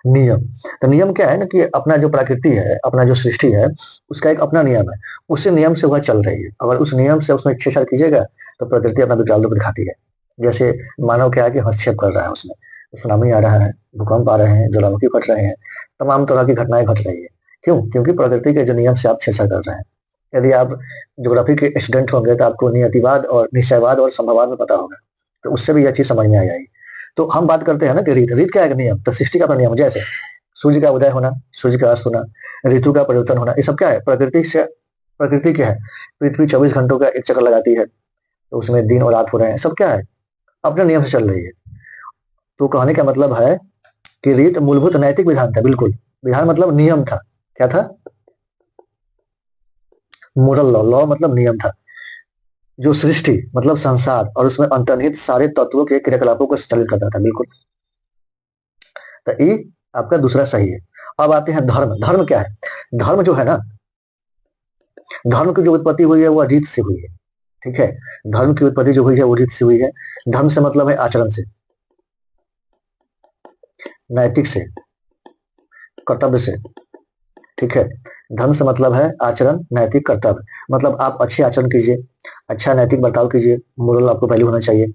नियम। तो नियम क्या है ना कि अपना जो प्रकृति है, अपना जो सृष्टि है, उसका एक अपना नियम है। उसी नियम से वह चल रही है। अगर उस नियम से उसमें छेड़छाड़ कीजिएगा तो प्रकृति अपना विकराल रूप दिखाती है। जैसे मानव क्या है कि हस्तक्षेप कर रहा है उसमें, सुनामी आ रहा है, भूकंप आ रहे हैं, ज्वालामुखी फट रहे हैं, तमाम तरह की घटनाएं घट रही है। क्यों? क्योंकि प्रकृति के जो नियम से आप छेड़छाड़ कर रहे हैं। यदि आप ज्योग्राफी के स्टूडेंट होंगे तो आपको नियतिवाद और निश्चयवाद और संभववाद में पता होगा, तो उससे भी यह चीज समझ में आ जाएगी। तो हम बात करते हैं ना कि रीत रीत क्या है? एक नियम। तो सृष्टि का अपना नियम, जैसे सूर्य का उदय होना, सूर्य का अस्त होना, ऋतु का परिवर्तन होना, ये सब क्या है? प्रकृति से। प्रकृति क्या है? पृथ्वी 24 घंटों का एक चक्कर लगाती है, तो उसमें दिन और रात हो रहे हैं, सब क्या है? अपने नियम से चल रही है। तो कहने का मतलब है कि रीत मूलभूत नैतिक विधान था। बिल्कुल, विधान मतलब नियम था। क्या था? Moral law. लॉ मतलब नियम था, जो सृष्टि मतलब संसार और उसमें अंतर्निहित सारे तत्वों के क्रियाकलापों को संचालित करता था। बिल्कुल। तो ये आपका दूसरा सही है। अब आते हैं धर्म। धर्म क्या है? धर्म जो है ना, धर्म की जो उत्पत्ति हुई है वह रीत से हुई है। ठीक है? धर्म की उत्पत्ति जो हुई है वो रीत से हुई है। धर्म से मतलब है आचरण से, नैतिक से, कर्तव्य से। ठीक है? धर्म से मतलब है आचरण, नैतिक, कर्तव्य। मतलब आप अच्छे आचरण कीजिए, अच्छा नैतिक बर्ताव कीजिए, मोरल आपको वैल्यू होना चाहिए।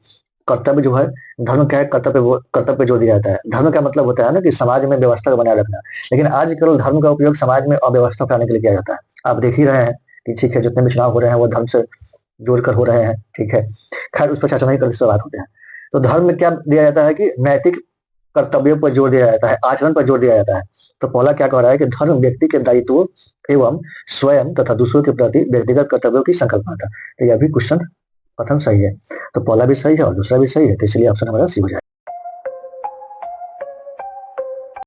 कर्तव्य जो है, धर्म क्या है? कर्तव्य पे जोर दिया जाता है। धर्म का मतलब होता है ना कि समाज में व्यवस्था को बनाए रखना। लेकिन आज केवल धर्म का उपयोग समाज में अव्यवस्था फैलाने के लिए किया जाता है। आप देख ही रहे हैं कि ठीक है, जितने भी चुनाव हो रहे हैं वो धर्म से जोड़कर हो रहे हैं। ठीक है? खैर, उस पर चर्चा नहीं कर, इस पर बात होते हैं। तो धर्म में क्या दिया जाता है कि नैतिक कर्तव्यों पर जोर दिया जाता है, आचरण पर जोर दिया जाता है। तो पहला क्या कह रहा है कि धर्म व्यक्ति के दायित्वों एवं स्वयं तथा दूसरों के प्रति व्यक्तिगत कर्तव्यों की संकल्पना था। तो यह भी क्वेश्चन कथन सही है। तो पहला भी सही है और दूसरा भी सही है, तो इसलिए ऑप्शन हमारा सी हो जाएगा।